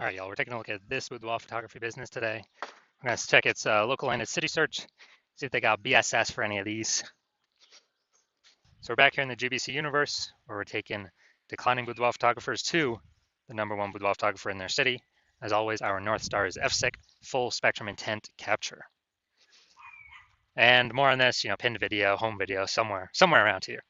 All right, y'all, we're taking a look at this boudoir photography business today. We're going to check its local and its city search, see if they got BSS for any of these. So we're back here in the GBC universe where we're taking declining boudoir photographers to the #1 boudoir photographer in their city. As always, our North Star is FSIC, full spectrum intent capture. And more on this, pinned video, home video, somewhere around here.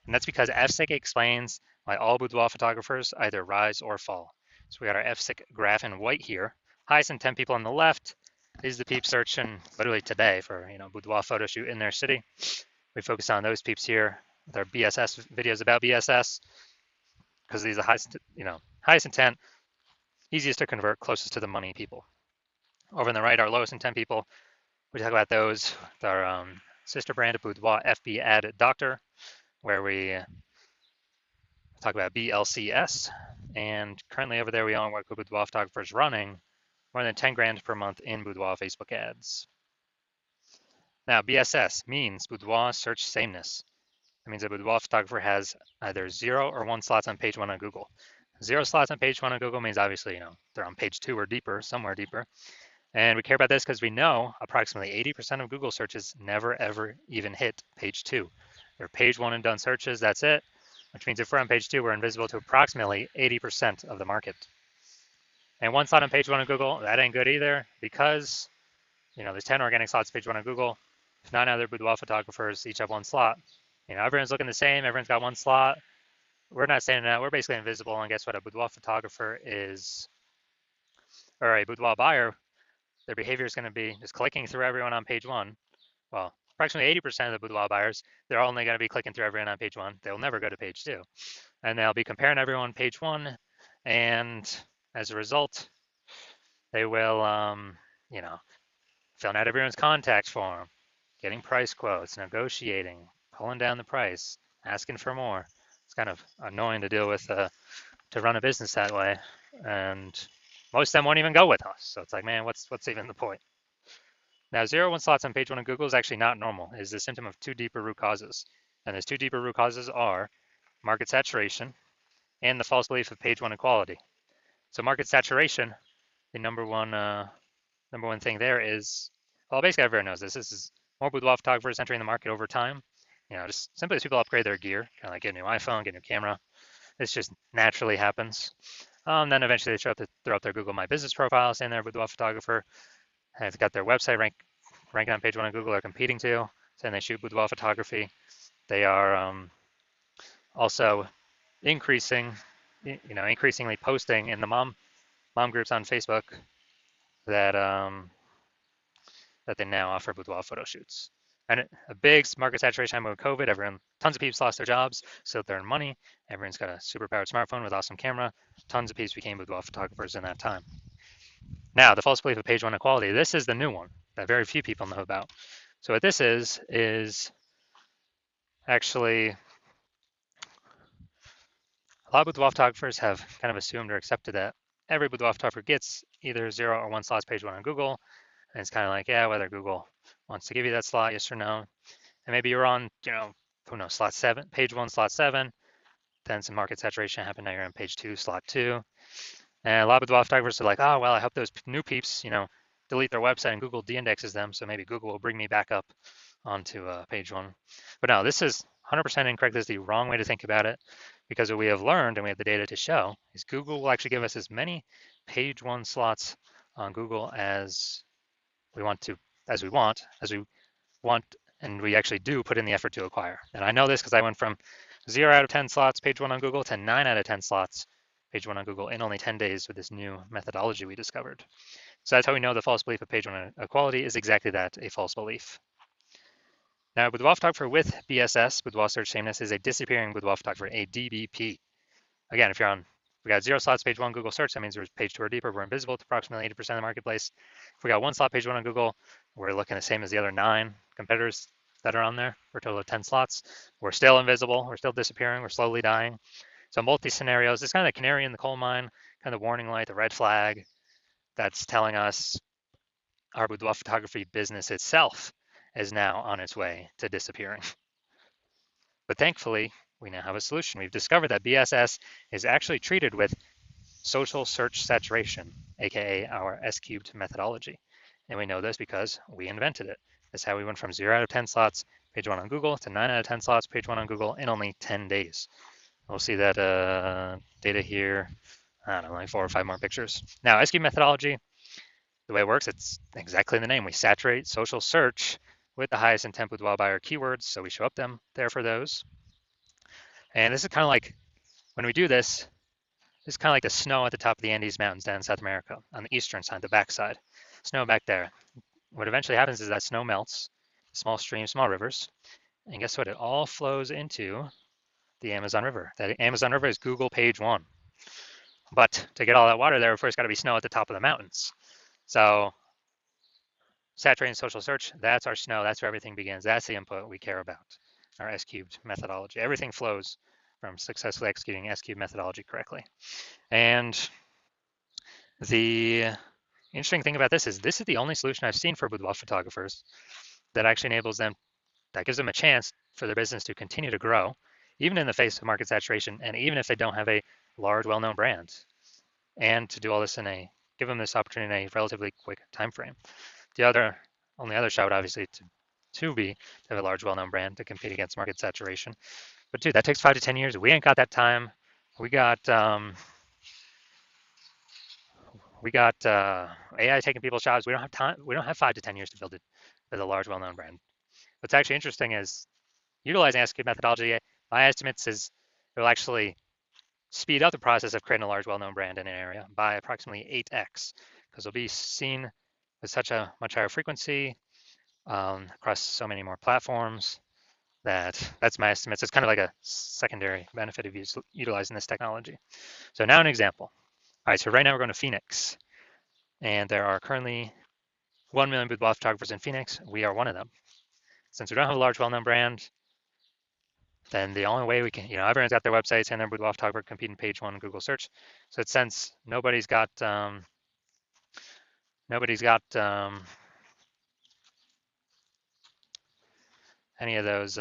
And that's because FSIC explains why all boudoir photographers either rise or fall. So we got our FSIC graph in white here. Highest intent people on the left. These are the peeps searching literally today for boudoir photo shoot in their city. We focus on those peeps here with our BSS videos about BSS because these are highest intent, easiest to convert, closest to the money people. Over on the right, our lowest intent people. We talk about those with our sister brand of Boudoir FB Ad Doctor, where we talk about BLCS. And currently over there, we only work with boudoir photographers running more than 10 grand per month in boudoir Facebook ads. Now, BSS means boudoir search sameness. It means a boudoir photographer has either 0 or 1 slots on page 1 on Google. 0 slots on page 1 on Google means obviously, they're on page 2 or deeper, somewhere deeper. And we care about this because we know approximately 80% of Google searches never ever even hit page 2. They're page 1 and done searches, that's it. Which means if we're on page 2, we're invisible to approximately 80% of the market. And 1 slot on page 1 of Google, that ain't good either because, there's 10 organic slots page 1 of Google. If 9 other boudoir photographers each have 1 slot, everyone's looking the same, everyone's got 1 slot. We're not standing out, we're basically invisible. And guess what? A boudoir photographer is, or a boudoir buyer, their behavior is going to be just clicking through everyone on page 1. Well, approximately 80% of the boudoir buyers, they're only going to be clicking through everyone on page 1. They'll never go to page 2. And they'll be comparing everyone on page 1. And as a result, they will, filling out everyone's contact form, getting price quotes, negotiating, pulling down the price, asking for more. It's kind of annoying to deal with, to run a business that way. And most of them won't even go with us. So it's like, man, what's even the point? Now, 0 1 slots on page 1 of Google is actually not normal. It is a symptom of 2 deeper root causes. And those 2 deeper root causes are market saturation and the false belief of page 1 equality. So market saturation, the number one thing there is, well, basically everyone knows this. This is more boudoir photographers entering the market over time. Just simply as people upgrade their gear, kind of like get a new iPhone, get a new camera. This just naturally happens. Then eventually they throw up their Google My Business profile, saying they're a boudoir photographer. They've got their website ranking on page 1 of Google, they're competing to, saying they shoot boudoir photography. They are also increasingly posting in the mom groups on Facebook that that they now offer boudoir photo shoots. And a big market saturation time with COVID, tons of people lost their jobs, so they earn money. Everyone's got a super powered smartphone with awesome camera. Tons of people became boudoir photographers in that time. Now, the false belief of page 1 equality. This is the new one that very few people know about. So what this is actually a lot of boudoir photographers have kind of assumed or accepted that every boudoir photographer gets either 0 or 1 slots page 1 on Google. And it's kind of like, yeah, whether Google wants to give you that slot, yes or no. And maybe you're on, who knows, slot 7, page 1, slot 7. Then some market saturation happened. Now you're on page 2, slot 2. And a lot of boudoir photographers are like, oh, well, I hope those new peeps, delete their website and Google de-indexes them. So maybe Google will bring me back up onto page 1. But no, this is 100% incorrect. This is the wrong way to think about it, because what we have learned and we have the data to show is Google will actually give us as many page 1 slots on Google as we want, and we actually do put in the effort to acquire. And I know this because I went from 0 out of 10 slots page 1 on Google to 9 out of 10 slots page 1 on Google in only 10 days with this new methodology we discovered. So that's how we know the false belief of page 1 equality is exactly that, a false belief. Now, boudoir photographer with BSS, boudoir search sameness, is a disappearing boudoir photographer, a DBP. Again, we got 0 slots page 1 Google search, that means we're page 2 or deeper, we're invisible to approximately 80% of the marketplace. If we got 1 slot page 1 on Google, we're looking the same as the other 9 competitors that are on there for a total of 10 slots. We're still invisible, we're still disappearing, we're slowly dying. So multi scenarios, it's kind of the canary in the coal mine, kind of the warning light, the red flag that's telling us our boudoir photography business itself is now on its way to disappearing. But thankfully, we now have a solution. We've discovered that BSS is actually treated with social search saturation, aka our S-cubed methodology. And we know this because we invented it. That's how we went from 0 out of 10 slots, page 1 on Google, to 9 out of 10 slots, page 1 on Google in only 10 days. We'll see that data here, I don't know, like 4 or 5 more pictures. Now, S-cubed methodology, the way it works, it's exactly in the name. We saturate social search with the highest intent boudoir buyer keywords, so we show up them there for those. And this is kind of like, when we do this, it's kind of like the snow at the top of the Andes Mountains down in South America on the eastern side, the backside. Snow back there. What eventually happens is that snow melts, small streams, small rivers, and guess what? It all flows into the Amazon River. That Amazon River is Google page 1. But to get all that water there, first got to be snow at the top of the mountains. So saturating social search, that's our snow. That's where everything begins. That's the input we care about, our S-cubed methodology. Everything flows from successfully executing S-cubed methodology correctly. And the interesting thing about this is the only solution I've seen for boudoir photographers that actually enables them, that gives them a chance for their business to continue to grow, even in the face of market saturation, and even if they don't have a large, well-known brand, and to do all this give them this opportunity in a relatively quick time frame. The only other shot would obviously to have a large, well-known brand to compete against market saturation. But dude, that takes 5 to 10 years. We ain't got that time. We got AI taking people's jobs. We don't have time. We don't have 5 to 10 years to build a large, well-known brand. What's actually interesting is utilizing S-cubed methodology. My estimates is it will actually speed up the process of creating a large, well-known brand in an area by approximately 8x, because it'll be seen with such a much higher frequency across so many more platforms. That's my estimates. It's kind of like a secondary benefit of utilizing this technology. So now an example. All right, so right now we're going to Phoenix, and there are currently 1 million boudoir photographers in Phoenix. We are one of them. Since we don't have a large, well-known brand, then the only way we can, everyone's got their websites and their boudoir photographer competing page 1 Google search. So since nobody's got any of those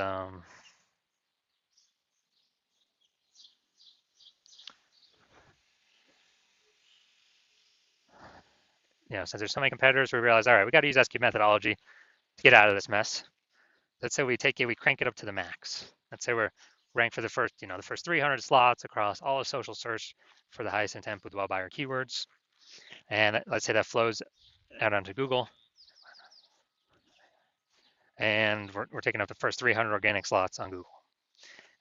since there's so many competitors, we realize, all right, we got to use S-cubed methodology to get out of this mess. Let's say we crank it up to the max. Let's say we're ranked for the first 300 slots across all of social search for the highest intent boudoir buyer keywords. And let's say that flows out onto Google. And we're taking up the first 300 organic slots on Google.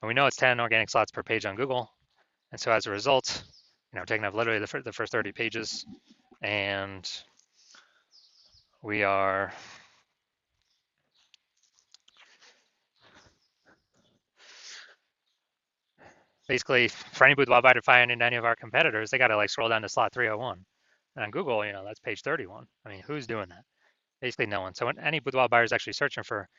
And we know it's 10 organic slots per page on Google. And so as a result, we're taking up literally the first 30 pages, and we are basically, for any boudoir buyer to find in any of our competitors, they got to scroll down to slot 301. And on Google, that's page 31. I mean, who's doing that? Basically no one. So when any boudoir buyer is actually searching for,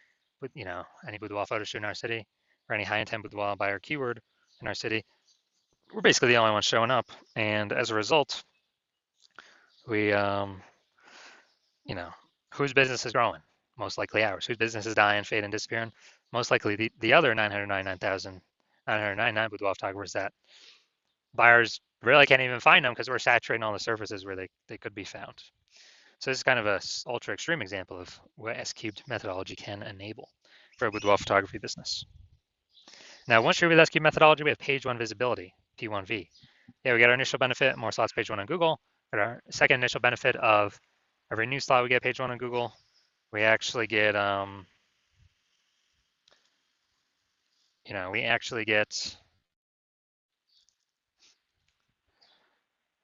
any boudoir photo shoot in our city or any high intent boudoir buyer keyword in our city, we're basically the only ones showing up. And as a result, we, whose business is growing? Most likely ours. Whose business is dying, fading, disappearing? Most likely the other 999 boudoir photographers that buyers really can't even find them because we're saturating all the surfaces where they could be found. So this is kind of a ultra extreme example of what S-cubed methodology can enable for a boudoir photography business. Now, once you're with S-cubed methodology, we have page 1 visibility, P1V. Yeah, we get our initial benefit, more slots page 1 on Google. But our second initial benefit of every new slot we get page 1 on Google, we actually get,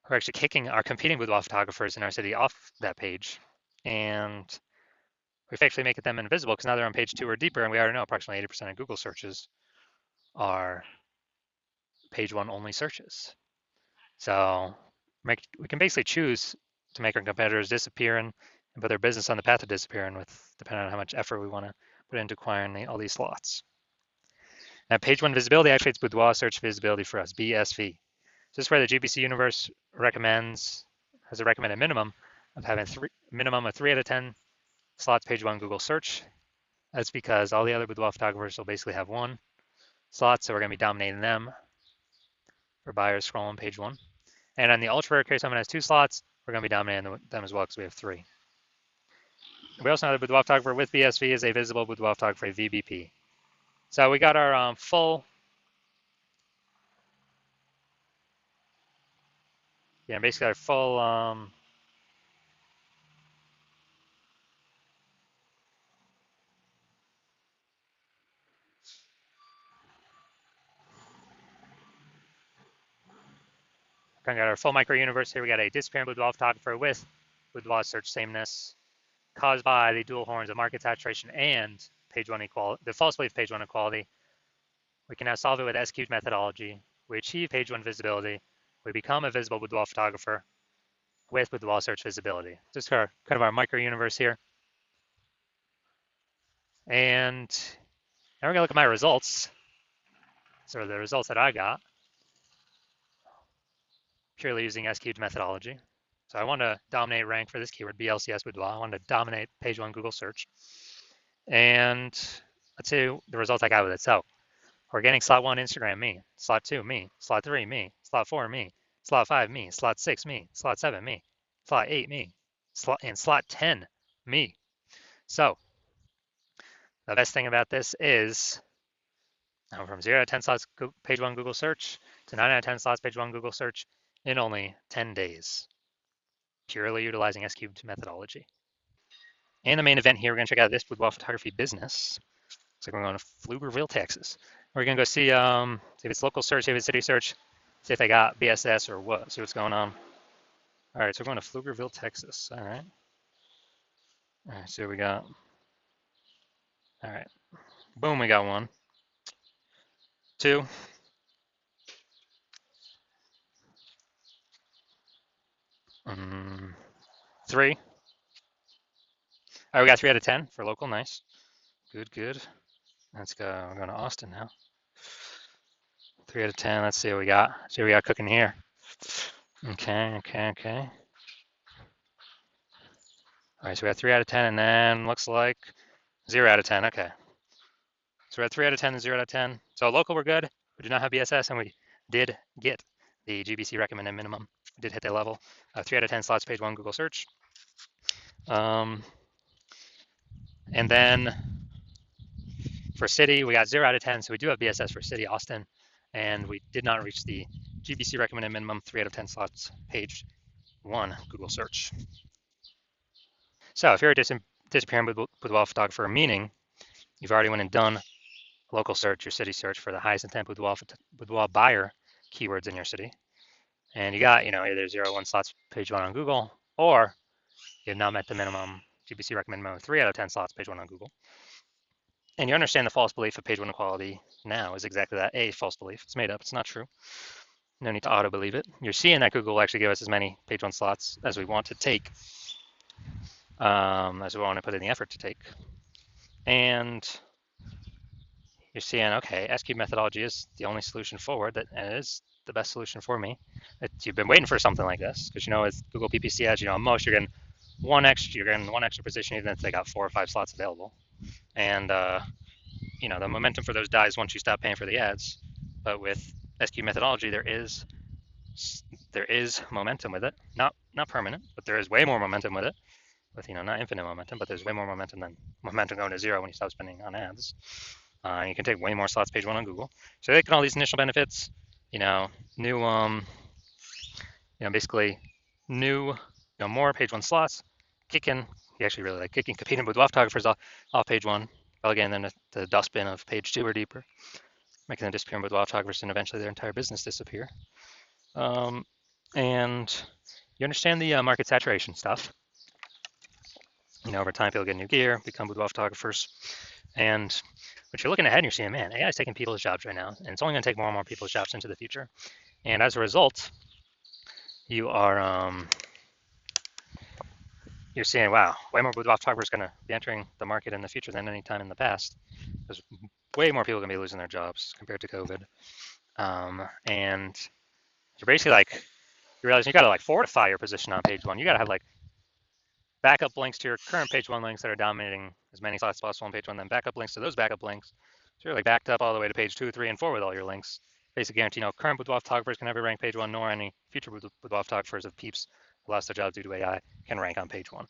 we're actually kicking our competing boudoir photographers in our city off that page, and we've actually making them invisible because now they're on page 2 or deeper, and we already know approximately 80% of Google searches are page 1 only searches. So we can basically choose to make our competitors disappear and put their business on the path of disappearing, depending on how much effort we want to put into acquiring all these slots. Now, page 1 visibility activates boudoir search visibility for us, BSV. So this is where the GPC universe has a recommended minimum of having minimum of 3 out of 10 slots page 1 Google search. That's because all the other boudoir photographers will basically have 1 slot, so we're going to be dominating them for buyers scrolling page 1. And on the ultra rare case, someone has 2 slots, we're going to be dominating them as well because we have 3. We also know that Boudoir photographer with BSV is a visible Boudoir photographer VBP. So we got our full, basically our full kind of got our full micro universe here. We got a disappearing Boudoir photographer with Boudoir search sameness caused by the dual horns of market saturation and page 1 equality, the false belief page 1 equality. We can now solve it with SQ methodology. We achieve page 1 visibility. We become a visible Boudoir photographer with Boudoir search visibility. Just kind of our micro universe here. And now we're going to look at my results. So the results that I got, purely using SQ methodology. So I want to dominate rank for this keyword, BLCS Boudoir. I want to dominate page 1 Google search. And let's see the results I got with it. So we're getting slot 1 Instagram, me. Slot 2, me. Slot 3, me. Slot 4, me. Slot 5, me. Slot 6, me. Slot 7, me. Slot 8, me. And slot 10, me. So the best thing about this is from 0 to 10 slots page 1 Google search to 9 out of 10 slots page 1 Google search in only 10 days, purely utilizing S-cubed methodology. And the main event here, we're going to check out this Boudoir photography business. Looks like we're going to Pflugerville, Texas. We're going to go see if it's local search, see if it's city search, see if they got BSS or what, see what's going on. All right, so we're going to Pflugerville, Texas. All right. All right, so we got. All right. Boom, we got 1. 2. 3. All right, we got 3 out of 10 for local. Nice. Good, good. Let's go. We're going to Austin now. 3 out of 10. Let's see what we got. See what we got cooking here. Okay. All right, so we got 3 out of 10, and then looks like 0 out of 10. Okay. So we had 3 out of 10 and 0 out of 10. So local, we're good. We do not have BSS, and we did get the GBC recommended minimum. We did hit that level. 3 out of 10 slots, page 1 Google search. And then for city, we got 0 out of 10. So we do have BSS for city, Austin, and we did not reach the GBC recommended minimum, 3 out of 10 slots, page 1 Google search. So if you're a disappearing Boudoir photographer, meaning you've already went and done local search, your city search for the highest intent Boudoir buyer keywords in your city, and you got either 0 1 slots page 1 on Google, or you have now met the minimum GBC recommend minimum 3 out of 10 slots page 1 on Google, and you understand the false belief of page 1 equality now is exactly that, a false belief. It's made up. It's not true. No need to auto believe it. You're seeing that Google will actually give us as many page 1 slots as we want to take, as we want to put in the effort to take, and you're seeing, okay, SQ methodology is the only solution forward, and it is the best solution for me. You've been waiting for something like this, because with Google PPC ads, at most you're getting one extra position, even if they got 4 or 5 slots available. And the momentum for those dies once you stop paying for the ads. But with SQ methodology, there is momentum with it. Not permanent, but there is way more momentum with it. With not infinite momentum, but there's way more momentum than momentum going to 0 when you stop spending on ads. You can take way more slots page 1 on Google. So taking all these initial benefits, new, basically new, more page 1 slots, kicking. You actually really like kicking competing with photographers off page 1, relegating them to the dustbin of page 2 or deeper, making them disappear with photographers, and eventually their entire business disappear. And you understand the market saturation stuff. Over time, people get new gear, become boudoir photographers, and but you're looking ahead and you're seeing, man, AI is taking people's jobs right now, and it's only going to take more and more people's jobs into the future. And as a result, you're seeing, wow, way more boudoir photographers going to be entering the market in the future than any time in the past. There's way more people going to be losing their jobs compared to COVID. And you're basically you realize you got to fortify your position on page 1. You got to have backup links to your current page 1 links that are dominating as many slots as possible on page 1, then backup links to those backup links. So you're backed up all the way to page 2, 3, and 4 with all your links. basically guarantee no current Boudoir photographers can ever rank page one, nor any future Boudoir photographers of peeps who lost their jobs due to AI can rank on page one.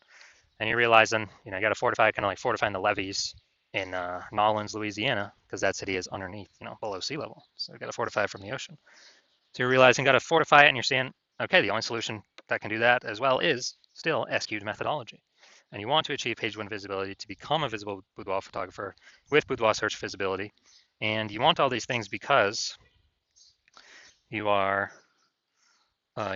And you're realizing, you got to fortify, kind of like fortifying the levees in Nolens, Louisiana, because that city is underneath, below sea level. So you got to fortify it from the ocean. So you're realizing you got to fortify it, and you're seeing, okay, the only solution that can do that as well is still SQ'd methodology. And you want to achieve page one visibility to become a visible boudoir photographer with boudoir search visibility. And you want all these things because you are,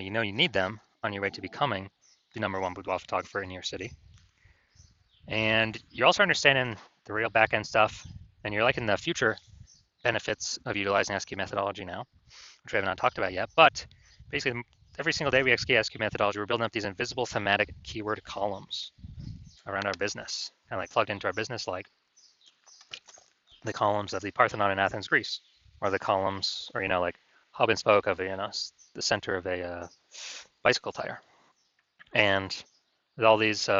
you need them on your way to becoming the #1 boudoir photographer in your city. And you're also understanding the real back-end stuff, and you're liking the future benefits of utilizing SQ methodology now, which we have not talked about yet. But basically, every single day we execute SQ methodology, we're building up these invisible thematic keyword columns around our business, kind of like plugged into our business, like the columns of the Parthenon in Athens, Greece, or the columns, or like hub and spoke of the center of a bicycle tire. And with all these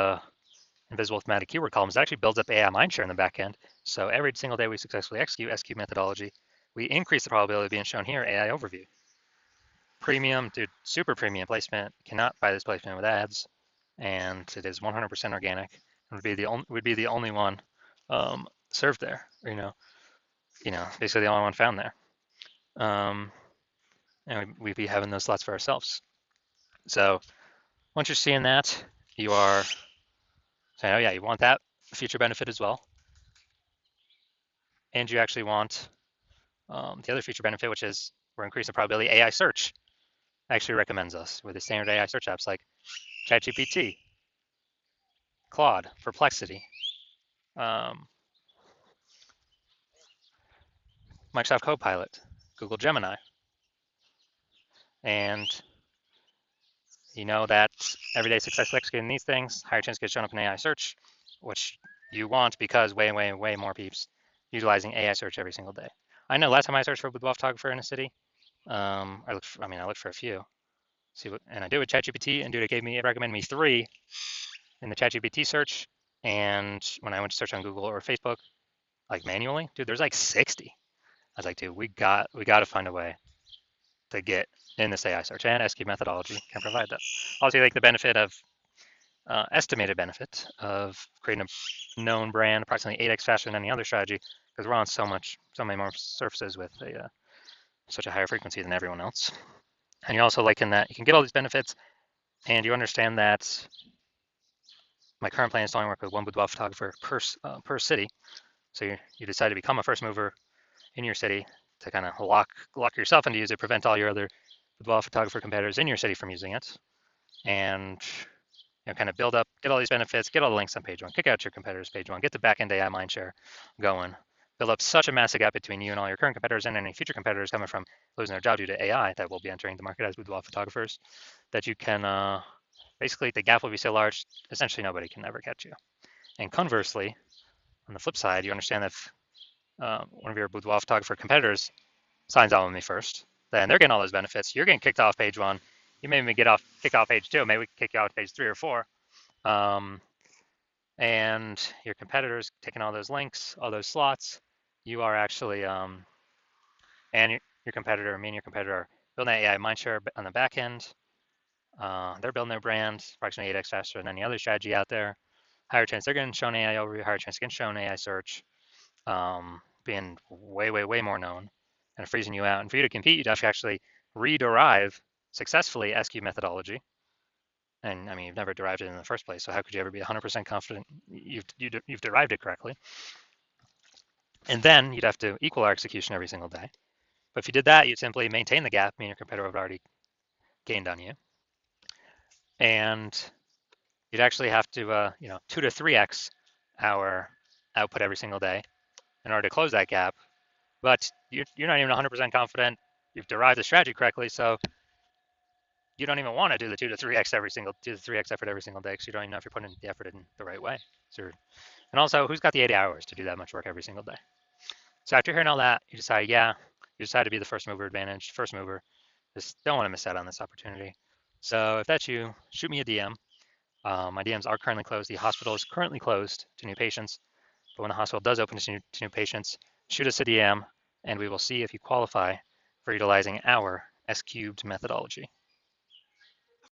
invisible thematic keyword columns, it actually builds up AI mindshare in the back end. So every single day we successfully execute SQ methodology, we increase the probability of being shown here AI overview. Premium, dude, super premium placement. Cannot buy this placement with ads, and it is 100% organic. And would be the only one served there. Basically the only one found there. And we'd be having those slots for ourselves. So once you're seeing that, you are saying, oh yeah, you want that feature benefit as well. And you actually want the other feature benefit, which is we're increasing the probability AI search actually recommends us with the standard AI search apps like ChatGPT, Claude, Perplexity, Microsoft Copilot, Google Gemini. And you know that everyday successfully executing these things, higher chance to get shown up in AI search, which you want because way, way, way more peeps utilizing AI search every single day. I know last time I searched for a boudoir photographer in a city, I looked for a few. And I did with ChatGPT, and dude, it recommended me 3 in the ChatGPT search. And when I went to search on Google or Facebook, like manually, dude, there's like 60. I was like, dude, we got to find a way to get in this AI search, and SQ methodology can provide that. Also, like the benefit of estimated benefit of creating a known brand approximately 8x faster than any other strategy, because we're on so many more surfaces with such a higher frequency than everyone else. And you're also liking that you can get all these benefits, and you understand that my current plan is to only work with one boudoir photographer per city. So you decide to become a first mover in your city to kind of lock yourself into use it, prevent all your other boudoir photographer competitors in your city from using it, and kind of build up, get all these benefits, get all the links on page one, kick out your competitors page one, get the back-end AI mindshare going, build up such a massive gap between you and all your current competitors and any future competitors coming from losing their job due to AI that will be entering the market as boudoir photographers, that you can, basically the gap will be so large, essentially nobody can ever catch you. And conversely, on the flip side, you understand that if one of your boudoir photographer competitors signs on with me first, then they're getting all those benefits. You're getting kicked off page one. You may even kicked off page 2. Maybe we can kick you off page 3 or 4. And your competitors taking all those links, all those slots. You are actually, and your competitor, me and your competitor are building that AI mindshare on the back end. They're building their brand approximately 8x faster than any other strategy out there. Higher chance they're getting shown AI overview, higher chance getting shown AI search, being way, way, way more known and freezing you out. And for you to compete, you'd have to actually rederive successfully SQ methodology. And I mean, you've never derived it in the first place, so how could you ever be 100% confident you've derived it correctly? And then you'd have to equal our execution every single day. But if you did that, you'd simply maintain the gap, meaning your competitor would have already gained on you. And you'd actually have to, 2 to 3x our output every single day in order to close that gap. But you're not even 100% confident you've derived the strategy correctly, so you don't even want to do the 2 to 3x effort every single day because you don't even know if you're putting the effort in the right way. And also, who's got the 80 hours to do that much work every single day? So after hearing all that, you decide to be the first mover advantage, first mover. Just don't want to miss out on this opportunity. So if that's you, shoot me a DM. My DMs are currently closed. The hospital is currently closed to new patients, but when the hospital does open to new patients, shoot us a DM, and we will see if you qualify for utilizing our S cubed methodology.